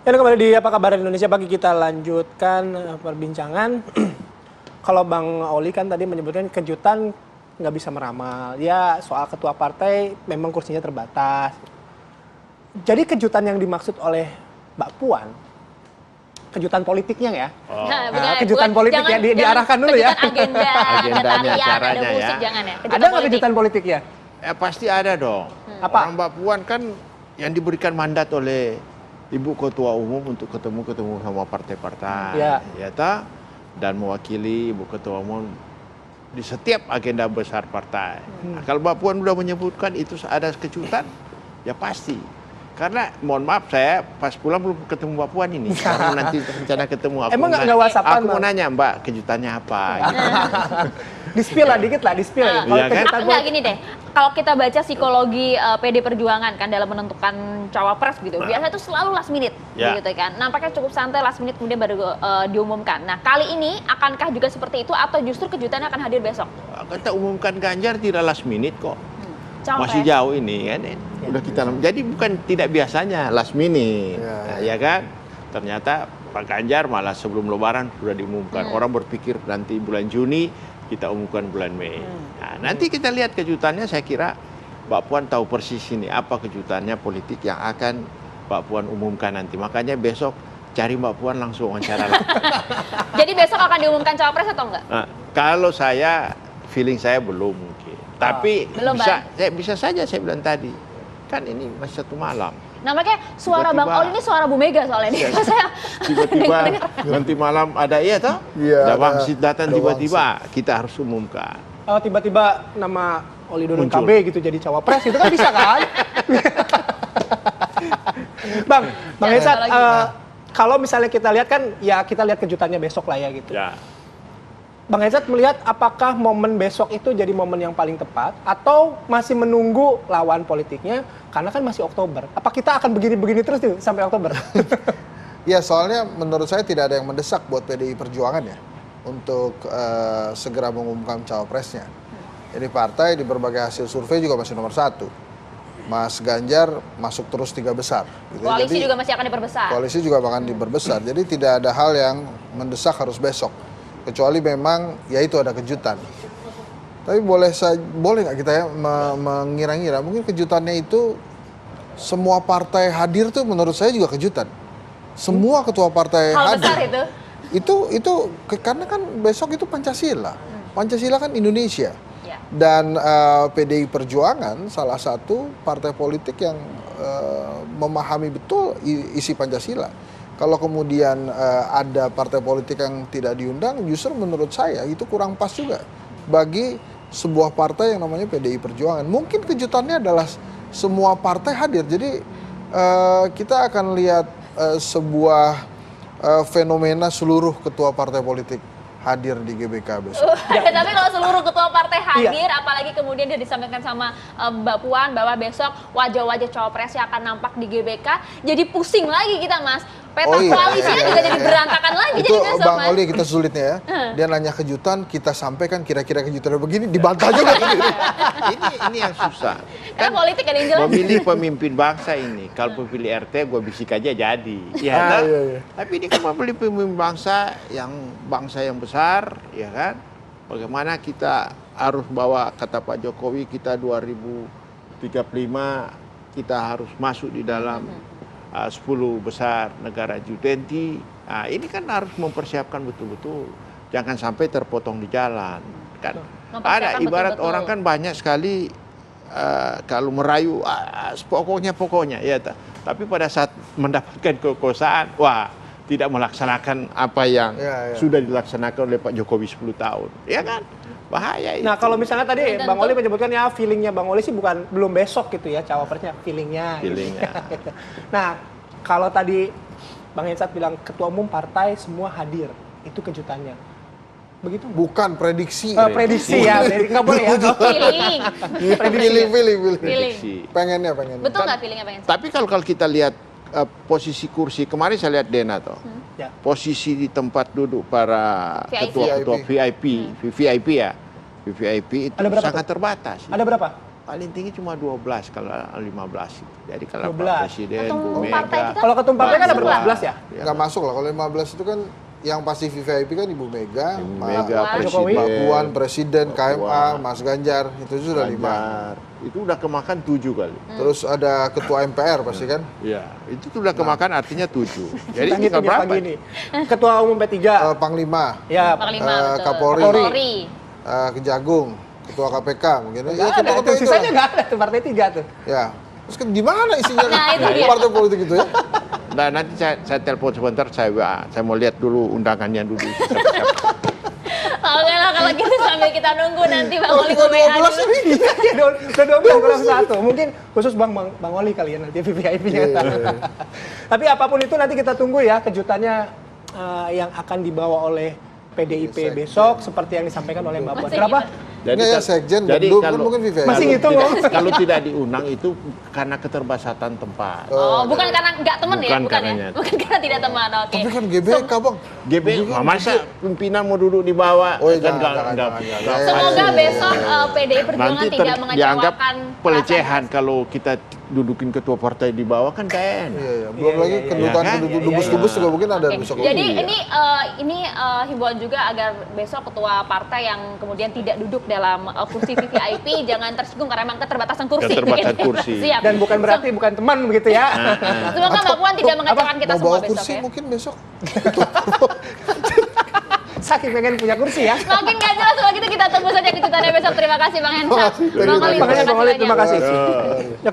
Dan kembali di Apa Kabar Indonesia Pagi, kita lanjutkan perbincangan. Kalau Bang Oli kan tadi menyebutkan kejutan nggak bisa meramal. Ya soal ketua partai memang kursinya terbatas. Jadi kejutan yang dimaksud oleh Mbak Puan, kejutan politiknya ya. Oh. Nah, kejutan politik ya diarahkan dulu ya. Agendanya, caranya ada musik, ya. jangan ya. Ada nggak kejutan politik ya? Pasti ada dong. Apa? Orang Mbak Puan kan yang diberikan mandat oleh Ibu Ketua Umum untuk ketemu sama partai-partai, ya ta? Dan mewakili Ibu Ketua Umum di setiap agenda besar partai. Nah, kalau Mbak Puan sudah menyebutkan itu ada kejutan, ya pasti. Karena mohon maaf, saya pas pulang belum ketemu Mbak Puan ini. Karena nanti rencana ketemu aku. Emang nggak WhatsAppan? Aku mau nanya Mbak, kejutannya apa? Gitu. Di-spill lah dikit lah, di-spill. Iya kan? Enggak gini deh, kalau kita baca psikologi PD Perjuangan kan dalam menentukan cawapres gitu, biasanya itu selalu last minute, gitu kan. Nampaknya cukup santai last minute kemudian baru diumumkan. Nah kali ini akankah juga seperti itu atau justru kejutannya akan hadir besok? Kita umumkan Ganjar tidak last minute kok. Cawapres. Masih jauh ini kan. Udah kita jadi bukan tidak biasanya last minute, ya kan? Ternyata Pak Ganjar malah sebelum Lebaran sudah diumumkan. Orang berpikir nanti bulan Juni kita umumkan bulan Mei. Nah, nanti kita lihat kejutannya. Saya kira Mbak Puan tahu persis ini apa kejutannya politik yang akan Mbak Puan umumkan nanti. Makanya besok cari Mbak Puan langsung wawancara. Jadi besok akan diumumkan cawapres atau enggak? Nah, kalau saya feeling saya belum mungkin. Tapi belum, bisa saja saya bilang tadi. Kan ini masih 1 malam. Nah makanya suara Bang Oli ini suara Bu Mega soalnya nih. Tiba-tiba nanti malam ada toh? Iya. Wangsit datang tiba-tiba kita harus umumkan. Kalau tiba-tiba nama Oli Dodo KB gitu jadi cawapres, itu kan bisa kan? Bang Hensat, kalau misalnya kita lihat kan, ya kita lihat kejutannya besok lah ya gitu. Ya. Bang Hensat melihat apakah momen besok itu jadi momen yang paling tepat atau masih menunggu lawan politiknya karena kan masih Oktober. Apa kita akan begini-begini terus tuh sampai Oktober? Ya soalnya menurut saya tidak ada yang mendesak buat PDI Perjuangan ya untuk segera mengumumkan cawapresnya. Jadi partai di berbagai hasil survei juga masih nomor 1. Mas Ganjar masuk terus 3 besar. Gitu. Koalisi Jadi, juga masih akan diperbesar. Koalisi juga akan diperbesar. Jadi tidak ada hal yang mendesak harus besok. Kecuali memang ya itu ada kejutan. Tapi boleh nggak kita ya mengira-ngira mungkin kejutannya itu semua partai hadir tuh menurut saya juga kejutan. Semua ketua partai hal hadir. Besar itu karena kan besok itu Pancasila. Pancasila kan Indonesia. Ya. Dan PDI Perjuangan salah satu partai politik yang memahami betul isi Pancasila. Kalau kemudian ada partai politik yang tidak diundang, justru menurut saya itu kurang pas juga bagi sebuah partai yang namanya PDI Perjuangan. Mungkin kejutannya adalah semua partai hadir. Jadi kita akan lihat sebuah fenomena seluruh ketua partai politik hadir di GBK besok. Tapi kalau seluruh ketua partai hadir, apalagi kemudian dia disampaikan sama Mbak Puan bahwa besok wajah-wajah cawapresnya akan nampak di GBK, jadi pusing lagi kita Mas. Peta koalisinya juga jadi berantakan lagi. Itu jadi besok, Bang Oli kita sulitnya ya. Dia nanya kejutan, kita sampaikan kira-kira kejutannya begini, dibantah juga. ini yang susah. Karena politik ada yang jelas. Memilih pemimpin bangsa ini, kalau pilih RT gue bisik aja jadi. Ya, iya. Tapi ini kan memilih pemimpin bangsa yang besar, ya kan? Bagaimana kita harus bawa, kata Pak Jokowi, kita 2035 kita harus masuk di dalam 10 besar negara G20. Nah, ini kan harus mempersiapkan betul-betul. Jangan sampai terpotong di jalan. Kan ada ibarat betul-betul. Orang kan banyak sekali kalau merayu pokoknya ya. Tapi pada saat mendapatkan kekuasaan, wah tidak melaksanakan apa yang sudah dilaksanakan oleh Pak Jokowi 10 tahun. Ya kan? Bahaya itu. Nah kalau misalnya tadi Bang Oli menyebutkan ya feelingnya Bang Oli sih belum besok gitu ya cawapresnya, feelingnya. Gitu. Nah kalau tadi Bang Hensat bilang ketua umum partai semua hadir, itu kejutannya. Begitu? Bukan prediksi. Prediksi ya, nggak boleh ya. Feeling. Prediksi. Pengennya. Betul nggak feelingnya pengen? Tapi kalau kita lihat posisi kursi, kemarin saya lihat Dena toh. Posisi di tempat duduk para ketua-ketua VIP ya. VIP itu sangat terbatas. Ada berapa? paling tinggi cuma 12 kalau 15 itu. Jadi kalau 12. Pak Presiden, Ketum Bu partai Mega. kita Kalau ketum partai kan ada Pak berapa? Iwan, 12 ya? Nggak masuk lah, kalau 15 itu kan yang pasti VIP kan Ibu Mega, Ibu Pak Mega, Puan. Jokowi. Mbak Puan, Presiden, Mbak KMA, Puan. Mas Ganjar, itu sudah 5. Ganjar. Itu udah kemakan 7 kali. Terus ada Ketua MPR pasti kan? Ya, itu tuh udah kemakan artinya 7. Jadi Kita tinggal ngitung ya berapa? pagi ini. Ketua Umum P3. Panglima, Ya, Panglima, betul. Kapolri. Kapolri. Kejagung, Ketua KPK mungkin. nggak Ya, ada. ketua-ketua Itu itu sisanya lah. nggak ada tuh partai 3 tuh. Ya. Terus kan di mana isinya Nah, itu dia. partai politik itu ya? Nah, nanti saya telepon sebentar, saya WA. Saya mau lihat dulu undangannya dulu. Oke lah kalau gitu sambil kita nunggu nanti Bang Oh, Oli tinggal ke WA 12 dulu. ini. Iya, udah 12 kurang 1. Mungkin khusus Bang Oli kali ya nanti VIP-nya. Tapi apapun itu nanti kita tunggu ya kejutannya yang akan dibawa oleh PDIP besok seperti yang disampaikan oleh Mbak Puan. Masih Kenapa? Nggak ya, Sekjen, Gandum, kan mungkin VIP. Masih gitu loh. Kalau tidak diundang itu karena keterbatasan tempat. Oh, bukan karena nggak temen ya? Bukan Bukan ya? karenanya. Bukan karena tidak teman, oke. Tapi kan GBK bang. GB, masa pimpinan mau duduk di bawah? Oh, iya, Kan jangan. Semoga Aduh. besok PDI Perjuangan Nanti tidak dianggap mengecewakan pelecehan kalau kita dudukin ketua partai di bawah kan kayak Iya, iya. Belum lagi iya, kedutaan iya, keduduk iya, dubes-dubes juga mungkin ada Oke, besok. jadi Iya. ini himbauan juga agar besok ketua partai yang kemudian tidak duduk dalam kursi VVIP jangan tersinggung karena memang keterbatasan kursi. Keterbatasan Gitu. kursi. Siap. Dan bukan berarti bukan teman begitu ya. Semoga Mbak Puan tidak mengecewakan kita Mau semua bawa besok kursi ya. mungkin besok. Saking pengen punya kursi ya. Makin nggak jelas kalau gitu kita tunggu saja kejutannya besok. Terima kasih Bang Hensa. Terima kasih. Bang Oli, Makanya Bang Oli, terima kasih. kasih.